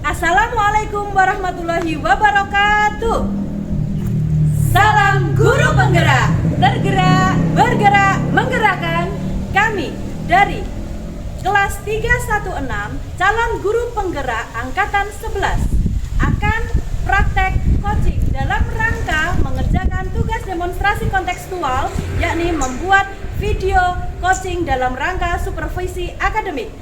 Assalamualaikum warahmatullahi wabarakatuh. Salam guru penggerak, tergerak, bergerak, menggerakkan. Kami dari kelas 316 calon guru penggerak angkatan 11 akan praktek coaching dalam rangka mengerjakan tugas demonstrasi kontekstual, yakni membuat video coaching dalam rangka supervisi akademik.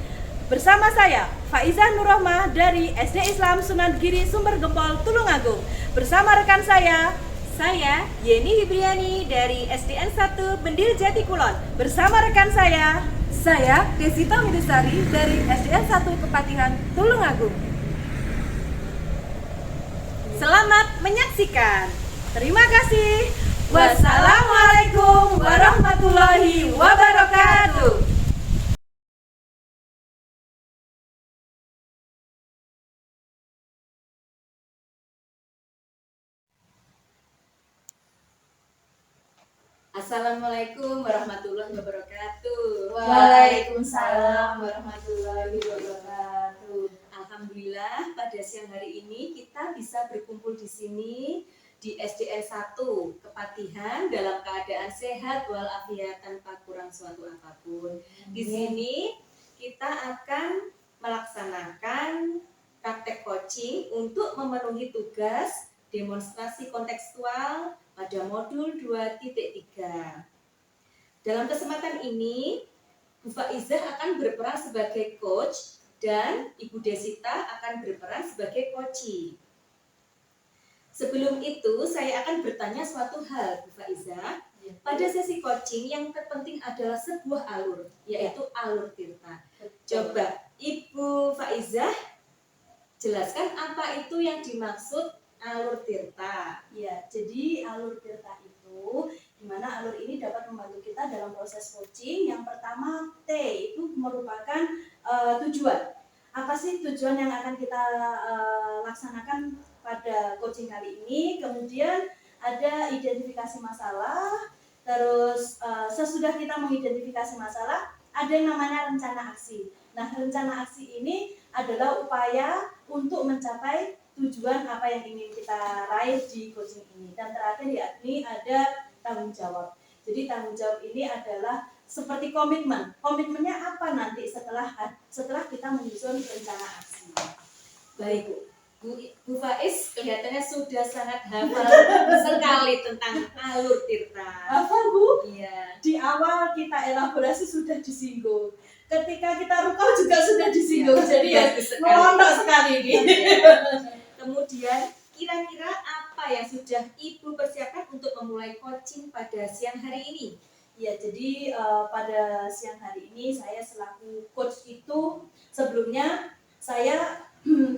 Bersama saya, Faizah Nurrohmah dari SD Islam Sunan Giri Sumber Gempol, Tulungagung. Bersama rekan saya Yeni Hibriani dari SDN 1 Bendil Jatikulon. Bersama rekan saya Desita Midusari dari SDN 1 Kepatihan, Tulungagung. Selamat menyaksikan. Terima kasih. Wassalamualaikum warahmatullahi wabarakatuh. Assalamualaikum warahmatullahi wabarakatuh. Waalaikumsalam warahmatullahi wabarakatuh. Alhamdulillah pada siang hari ini kita bisa berkumpul di sini di SDN 1 Kepatihan dalam keadaan sehat walafiat tanpa kurang suatu apapun. Di sini kita akan melaksanakan praktek coaching untuk memenuhi tugas demonstrasi kontekstual pada modul 2.3. Dalam kesempatan ini, Bu Faizah akan berperan sebagai coach dan Ibu Desita akan berperan sebagai coachee. Sebelum itu, saya akan bertanya suatu hal, Bu Faizah. Pada sesi coaching yang terpenting adalah sebuah alur, yaitu alur tirta. Coba Ibu Faizah jelaskan apa itu yang dimaksud alur tirta. Ya, jadi alur tirta itu dimana alur ini dapat membantu kita dalam proses coaching. Yang pertama T itu merupakan tujuan. Apa sih tujuan yang akan kita laksanakan pada coaching kali ini? Kemudian ada identifikasi masalah. Terus sesudah kita mengidentifikasi masalah, ada yang namanya rencana aksi. Nah, rencana aksi ini adalah upaya untuk mencapai tujuan apa yang ingin kita raih di coaching ini. Dan terakhir yakni ada tanggung jawab. Jadi tanggung jawab ini adalah seperti komitmen. Komitmennya apa nanti setelah kita menyusun rencana aksi. Baik, Bu Faiz kelihatannya sudah sangat hafal sekali tentang alur tirta. Apa Bu? Iya. Di awal kita elaborasi sudah disinggung. Ketika kita rukau juga sudah disinggung. Jadi ya melontok sekali ini. Kemudian kira-kira apa yang sudah Ibu persiapkan untuk memulai coaching pada siang hari ini? Ya, jadi pada siang hari ini saya selaku coach itu sebelumnya saya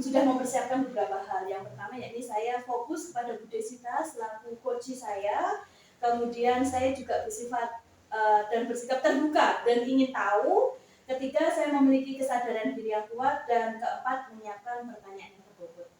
sudah mempersiapkan beberapa hal. Yang pertama yakni saya fokus kepada Bu Desita selaku coach saya. Kemudian saya juga bersifat dan bersikap terbuka dan ingin tahu ketika saya memiliki kesadaran diri yang kuat. Dan keempat, menyiapkan pertanyaan yang berbobot.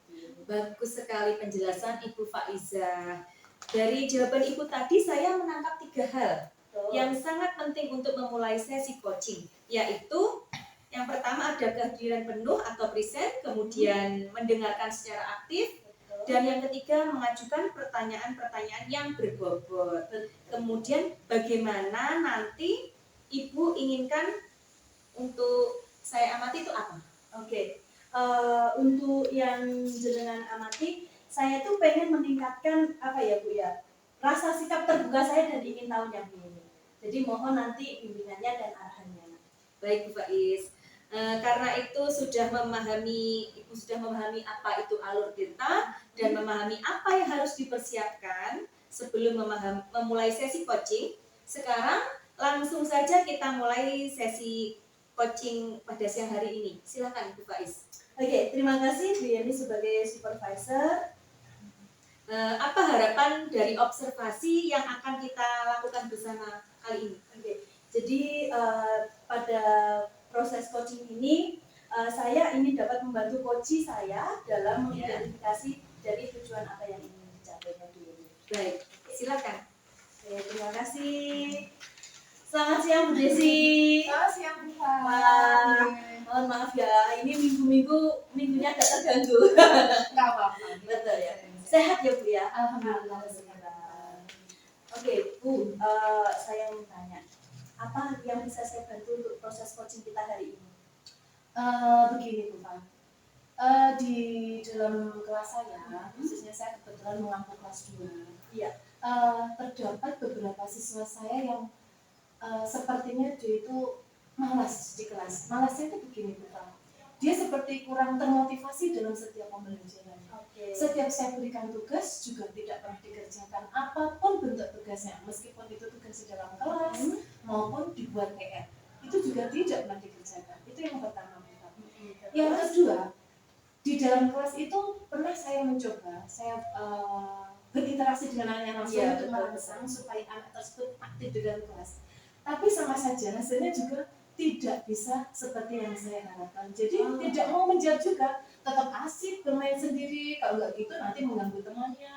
Bagus sekali penjelasan Ibu Faizah. Dari jawaban Ibu tadi saya menangkap 3 hal yang sangat penting untuk memulai sesi coaching, yaitu yang pertama ada kehadiran penuh atau present, kemudian mendengarkan secara aktif, dan yang ketiga mengajukan pertanyaan-pertanyaan yang berbobot. Kemudian bagaimana nanti Ibu inginkan untuk saya amati itu apa? Oke. Untuk yang jenengan amati, saya tuh pengen meningkatkan apa ya Bu ya, rasa sikap terbuka saya dan ingin tahu yang ini. Jadi mohon nanti bimbingannya dan arahannya. Baik Bu Faiz, karena itu Ibu sudah memahami apa itu alur tirta dan memahami apa yang harus dipersiapkan sebelum memulai sesi coaching. Sekarang langsung saja kita mulai sesi coaching pada siang hari ini. Silakan Bu Faiz. Oke, terima kasih Bu Yeni sebagai supervisor. Apa harapan dari observasi yang akan kita lakukan bersama kali ini? Oke, jadi pada proses coaching ini saya ingin dapat membantu coach saya dalam mengidentifikasi dari tujuan apa yang ingin dicapai Bu Yeni. Baik, silakan. Oke, terima kasih. Selamat siang Bu Desi. Selamat siang Bu Fa. Mohon maaf ya, ini minggu-minggu minggunya agak terganggu. Nggak apa-apa. Betul ya. Sehat ya Bu ya? Alhamdulillah. Oke Bu, saya mau tanya, apa yang bisa saya bantu untuk proses coaching kita hari ini? Begini Bu Pak. Di dalam kelas saya, khususnya saya kebetulan mengampu kelas 2. Iya. Terdapat beberapa siswa saya yang sepertinya dia itu malas di kelas. Malasnya itu begini Bu Pak. Dia seperti kurang termotivasi dalam setiap pembelajaran. Oke. Setiap saya berikan tugas juga tidak pernah dikerjakan apapun bentuk tugasnya, meskipun itu tugas di dalam kelas maupun dibuat PR, itu juga tidak pernah dikerjakan. Itu yang pertama. Yang kedua, di dalam kelas itu pernah saya mencoba, saya berinteraksi dengan anak langsung untuk merangsang supaya anak tersebut aktif di dalam kelas. Tapi sama saja hasilnya juga tidak bisa seperti yang saya harapkan. Jadi tidak mau menjawab juga, tetap asik bermain sendiri. Kalau nggak gitu nanti mengganggu temannya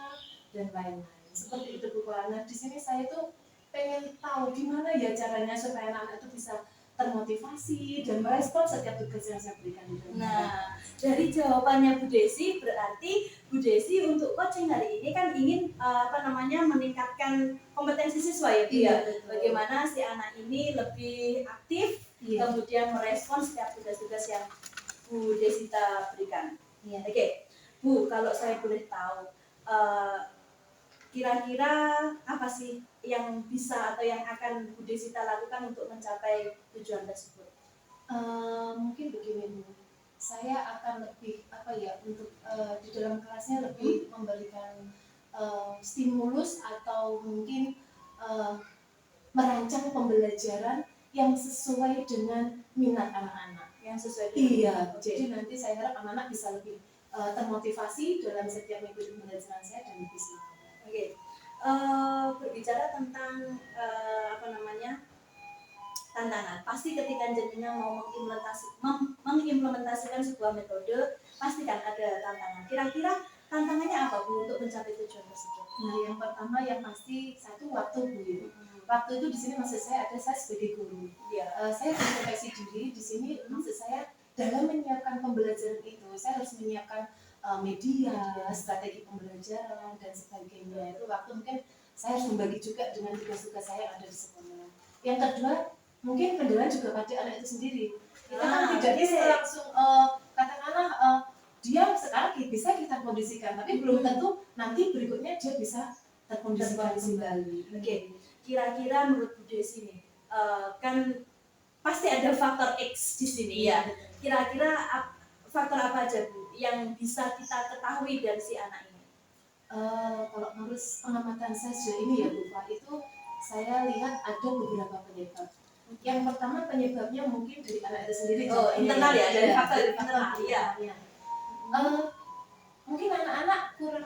dan lain-lain. Seperti itu Bu Pak. Nah di sini saya tuh pengen tahu gimana ya caranya supaya anak-anak itu bisa termotivasi dan merespon setiap tugas yang saya berikan di dalam. Nah, dari jawabannya Bu Desi, berarti Bu Desi untuk coaching hari ini kan ingin meningkatkan kompetensi siswa ya Bu ya. betul. Bagaimana si anak ini lebih aktif, kemudian merespon setiap tugas-tugas yang Bu Desita berikan. Iya. Oke, Bu, kalau saya boleh tahu, kira-kira apa sih yang bisa atau yang akan Bu Desita lakukan untuk mencapai tujuan tersebut? Mungkin begini Bu, saya akan lebih untuk di dalam kelasnya lebih memberikan stimulus atau mungkin merancang pembelajaran yang sesuai dengan minat anak-anak. Yang sesuai Iya, Oke. jadi nanti saya harap anak-anak bisa lebih termotivasi dalam setiap mengikuti pembelajaran saya dan lebih semangat. Oke. Berbicara tentang tantangan, pasti ketika jenengan mau mengimplementasikan sebuah metode, pasti kan ada tantangan. Kira-kira tantangannya apa Bu untuk mencapai tujuan tersebut? Nah, yang pertama yang pasti satu waktu Bu. Waktu itu di sini maksud saya ada saya sebagai guru. Iya. Saya introspeksi diri di sini maksud saya dalam menyiapkan pembelajaran itu saya harus menyiapkan media, strategi pembelajaran dan sebagainya. Itu waktu mungkin saya harus membagi juga dengan tugas-tugas saya yang ada di sekolah. Yang kedua mungkin kendala juga pada anak itu sendiri. Kita kan tidak bisa langsung katakanlah dia sekarang bisa kita kondisikan, tapi belum tentu nanti berikutnya dia bisa terkondisikan kembali. Oke. Kira-kira menurut Bu Desi nih, kan pasti ada faktor X di sini ya. Kira-kira faktor apa aja Bu yang bisa kita ketahui dari si anak ini? Kalau menurut pengamatan saya sejauh ini ya Bu Pak, itu saya lihat ada beberapa penyebab. Yang pertama penyebabnya mungkin dari anak itu sendiri. Internal ya, dari faktor dari internal. Iya. Mungkin anak-anak kurang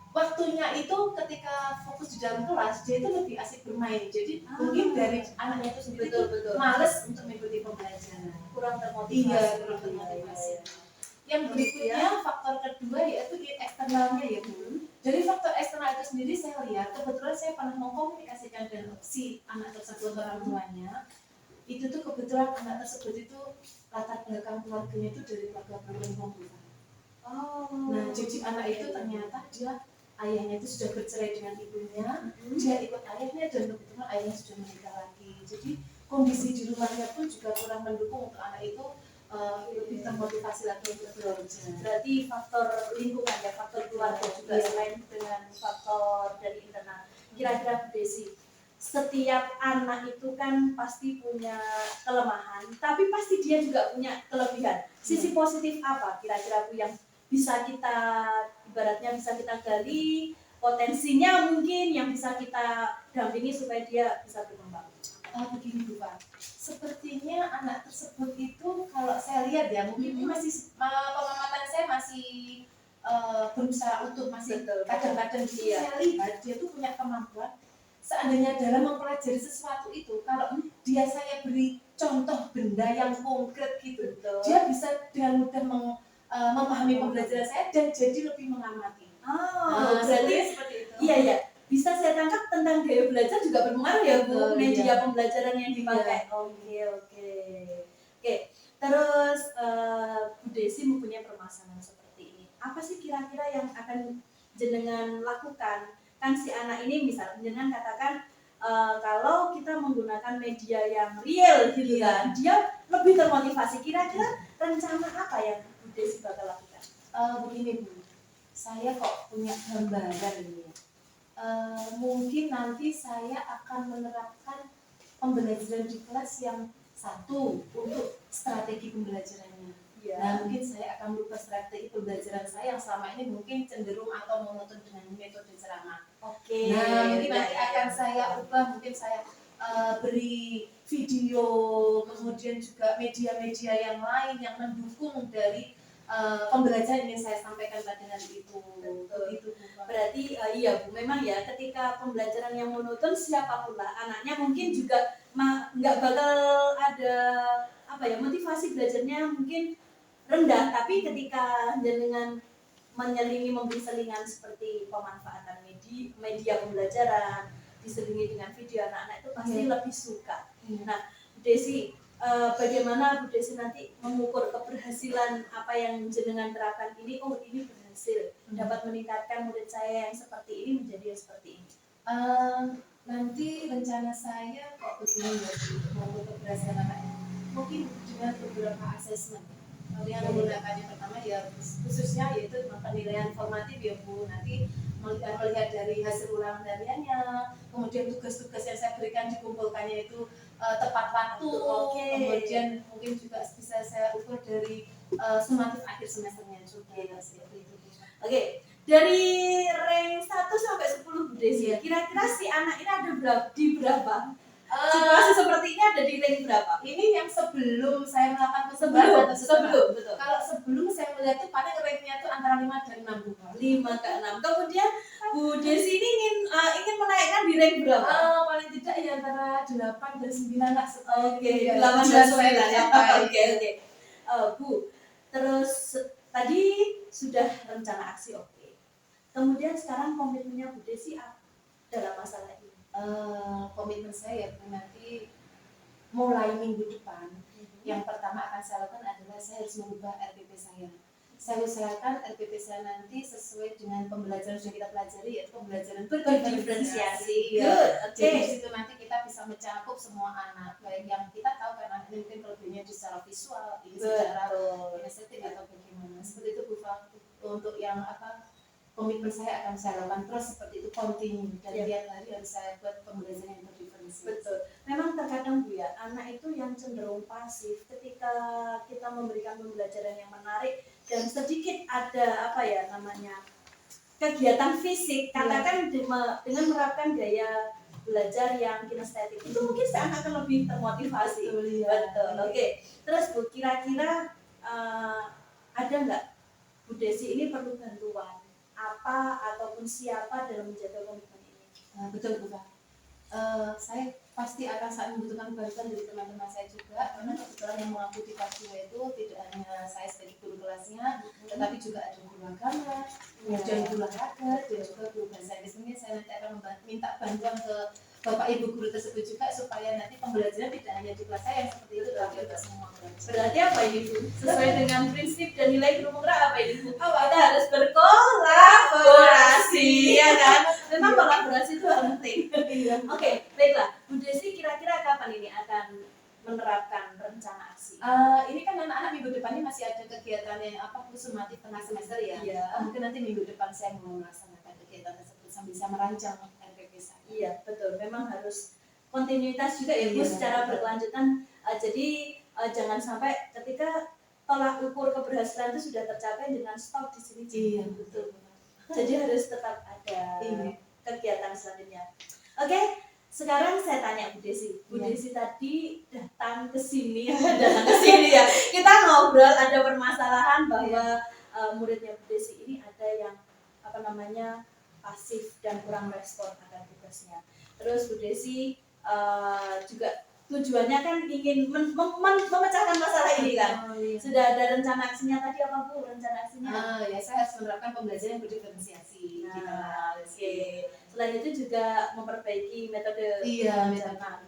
waktunya itu ketika fokus di dalam kelas dia itu lebih asik bermain. Jadi mungkin dari anaknya itu sendiri Betul. males untuk mengikuti pembelajaran. Kurang termotivasi. Iya, kurang termotivasi. Yang berikutnya faktor kedua yaitu eksternalnya ya Bu. Dari faktor eksternal itu sendiri saya lihat kebetulan saya pernah mengkomunikasikan dengan si anak tersebut orang tuanya. Itu tuh kebetulan anak tersebut itu latar belakang keluarganya itu dari keluarga beruntung. Nah, jadi anak itu ternyata dia ayahnya itu sudah bercerai dengan ibunya, dia ikut ayahnya dan kebetulan ayahnya sudah menikah lagi. Jadi kondisi di rumahnya pun juga kurang mendukung untuk anak itu lebih termotivasi lagi untuk belajar. Berarti faktor lingkungan ya, faktor keluarga juga selain dengan faktor dari internal. Kira-kira Bu Desi, setiap anak itu kan pasti punya kelemahan, tapi pasti dia juga punya kelebihan. Sisi positif apa kira-kira Bu yang bisa kita ibaratnya bisa kita gali, potensinya mungkin yang bisa kita dampingi supaya dia bisa berkembang? Begini Bu Pak, sepertinya anak tersebut itu kalau saya lihat ya mungkin masih pengamatan saya masih berusaha untuk masih kadang-kadang saya lihat dia tuh punya kemampuan seandainya dalam mempelajari sesuatu itu kalau dia saya beri contoh benda yang konkret gitu dia bisa dengan mudah memahami pembelajaran saya dan jadi lebih mengamati. Berarti seperti itu. Iya. Bisa saya tangkap tentang gaya belajar juga berpengaruh ya Bu, media pembelajaran yang dipakai. Oke. Terus Bu Desi mempunyai permasalahan seperti ini. Apa sih kira-kira yang akan jenengan lakukan? Kan si anak ini misal jenengan katakan kalau kita menggunakan media yang real gitu kan, dia lebih termotivasi. Kira-kira rencana apa yang Bu Desi bakal lakukan? Begini Bu, saya kok punya gambaran ini ya. Mungkin nanti saya akan menerapkan pembelajaran di kelas yang satu untuk strategi pembelajarannya. Nah, mungkin saya akan merubah strategi pembelajaran saya yang selama ini mungkin cenderung atau monoton dengan metode ceramah. Oke. Nah, mungkin nanti akan saya ubah, mungkin saya beri video, kemudian juga media-media yang lain yang mendukung dari pembelajaran yang saya sampaikan pada hari itu. Begitu, Bu. Berarti iya Bu, memang ya ketika pembelajaran yang monoton siapapun lah anaknya mungkin juga nggak bakal ada apa ya, motivasi belajarnya mungkin rendah, tapi ketika dengan menyelingi memberi selingan seperti pemanfaatan media pembelajaran diselingi dengan video, anak-anak itu pasti lebih suka. Nah, Bu Desi, bagaimana Bu Desi nanti mengukur keberhasilan apa yang jenengan terapkan ini? Oh, ini berhasil, dapat meningkatkan murid saya yang seperti ini menjadi yang seperti ini. Nanti rencana saya kok begini ya, untuk keberhasilan anak ini mungkin dengan beberapa asesmen. Yang menggunakannya pertama ya khususnya yaitu penilaian formatif ya Bu. Nanti melihat dari hasil ulangan hariannya, kemudian tugas-tugas yang saya berikan dikumpulkannya itu tepat waktu, kemudian mungkin juga bisa saya ukur dari sumatif akhir semesternya juga. Oke, dari rank 1 sampai 10 Bu Desi, kira-kira si anak ini ada berapa? Situasi seperti ini ada di rank berapa? Ini yang sebelum saya melakukan Sebelum, betul. Kalau sebelum saya melihat itu paling ranknya itu antara 5 dan 6 Bu. 5 ke 6. Kemudian Bu Desi ini ingin menaikkan di rank berapa? Paling tidak ya antara 8 dan 9 lah. Oke, 8 dan 9 ya. Oke. Bu, terus tadi sudah rencana aksi oke. Kemudian sekarang komitmennya Bu Desi dalam masalah ini. Komitmen saya nanti mulai minggu depan yang pertama akan saya lakukan adalah saya harus merubah RPP saya. Saya usahakan RPP saya nanti sesuai dengan pembelajaran yang sudah kita pelajari, yaitu pembelajaran berdiferensiasi. Jadi di situ nanti kita bisa mencakup semua anak, baik yang kita tahu karena ini mungkin kelebihannya di secara visual, ini secara estetik atau bagaimana. Seperti itu Bu Fa. Untuk yang komitmen saya akan saya lakukan terus seperti itu, continue dan tiap hari harus saya buat pembelajaran yang berdiferensiasi. Betul. Memang terkadang Bu ya, anak itu yang cenderung pasif ketika kita memberikan pembelajaran yang menarik dan sedikit ada kegiatan fisik, katakan dengan menerapkan gaya belajar yang kinestetik itu mungkin si anak akan lebih termotivasi. Betul. Oke. Terus Bu, kira-kira ada nggak Bu Desi ini perlu bantuan apa ataupun siapa dalam menjaga komitmen ini? Betul Bu. Saya pasti akan sangat membutuhkan bantuan dari teman-teman saya juga, karena kebetulan yang mengikuti K2 itu tidak hanya saya sebagai guru kelasnya, tetapi juga ada guru agama, kemudian guru olahraga, dan juga guru bahasa Inggris. Mungkin saya nanti akan minta bantuan ke Bapak Ibu guru tersebut juga supaya nanti pembelajaran tidak hanya di kelas saya yang seperti itu, tapi untuk semua kelas. Berarti apa ini Bu? Sesuai dengan prinsip dan nilai guru penggerak apa ini Bu? Kita harus berkolaborasi, ya kan? Memang kolaborasi itu penting. Oke, baiklah. Bu Desi kira-kira kapan ini akan menerapkan rencana aksi? Ini kan anak-anak minggu depan ini masih ada kegiatan yang sumatif tengah semester ya. Mungkin nanti minggu depan saya mau melaksanakan kegiatan tersebut sambil saya merancang RPP saya. Iya, betul. Memang harus kontinuitas juga ya Bu, secara berkelanjutan. Jadi jangan sampai ketika tolak ukur keberhasilan itu sudah tercapai dengan stop di sini. Iya, betul. Jadi harus tetap ada kegiatan selanjutnya. Oke. Sekarang saya tanya Bu Desi. Bu Desi tadi datang ke sini ya. Kita ngobrol, ada permasalahan bahwa muridnya Bu Desi ini ada yang pasif dan kurang respon akan tugasnya. Terus Bu Desi juga tujuannya kan ingin memecahkan masalah ini kan. Sudah ada rencana aksinya tadi apa Bu? Rencana aksinya? Ya saya harus menerapkan pembelajaran yang berdiferensiasi. Oke. Selain itu juga memperbaiki metode Iya, pengajaran.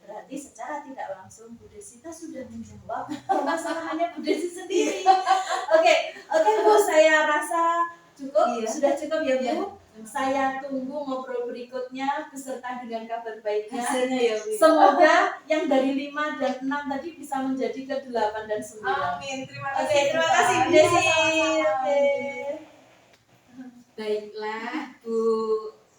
Berarti secara tidak langsung Bu Desita sudah menjawab permasalahannya Bu Desi sendiri. Oke Bu, saya rasa cukup, Iya. sudah cukup ya Bu. Iya. Saya tunggu ngobrol berikutnya beserta dengan kabar baiknya. Hasilnya ya Bu. Semoga yang dari 5 dan 6 tadi bisa menjadi ke 8 dan 9. Amin. Terima kasih. Oke, terima kasih Bu Iya, Desi. sama-sama. Oke. Baiklah Bu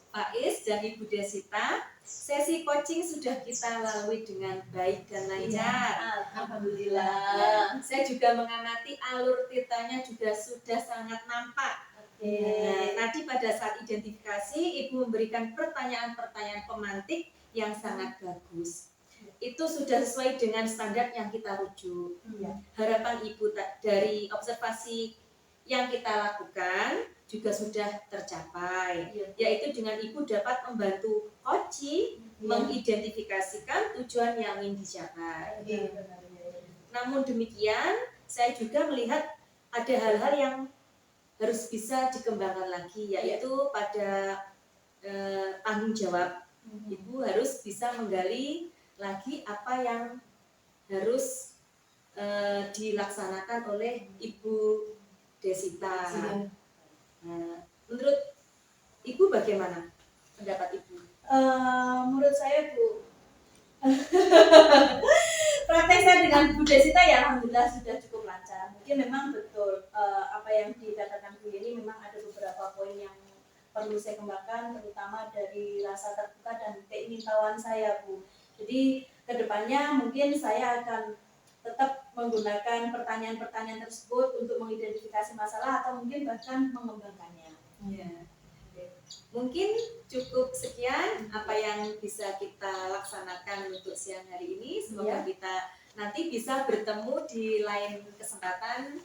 Faiz dan Ibu Desita, sesi coaching sudah kita lalui dengan baik dan lancar. Alhamdulillah. Saya juga mengamati alur ceritanya juga sudah sangat nampak. Nah, tadi pada saat identifikasi, Ibu memberikan pertanyaan-pertanyaan pemantik yang sangat bagus. Itu sudah sesuai dengan standar yang kita rujuk. Iya. Harapan Ibu dari observasi yang kita lakukan juga sudah tercapai, yaitu dengan Ibu dapat membantu coaching mengidentifikasikan tujuan yang ingin dicapai. Namun demikian, saya juga melihat ada hal-hal yang harus bisa dikembangkan lagi, yaitu pada tanggung jawab. Ibu harus bisa menggali lagi apa yang harus dilaksanakan oleh Ibu Desita. Nah, menurut Ibu bagaimana pendapat Ibu? Menurut saya Bu, praktek saya dengan Bu Desita ya alhamdulillah sudah cukup lancar. Mungkin memang betul apa yang dikatakan Bu ini memang ada beberapa poin yang perlu saya kembangkan, terutama dari rasa terbuka dan keingintahuan saya Bu. Jadi kedepannya mungkin saya akan tetap menggunakan pertanyaan-pertanyaan tersebut untuk mengidentifikasi masalah atau mungkin bahkan mengembangkannya. Ya. Mungkin cukup sekian apa yang bisa kita laksanakan untuk siang hari ini. Semoga kita nanti bisa bertemu di lain kesempatan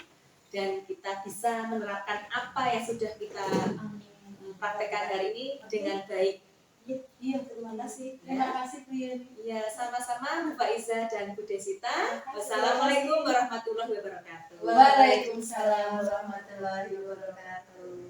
dan kita bisa menerapkan apa yang sudah kita praktekkan hari ini dengan baik. Iya, terima kasih. Terima kasih Bu Yeni. Ya, sama-sama Bu Faiza dan Bu Desita. Wassalamualaikum warahmatullahi wabarakatuh. Waalaikumsalam warahmatullahi wabarakatuh.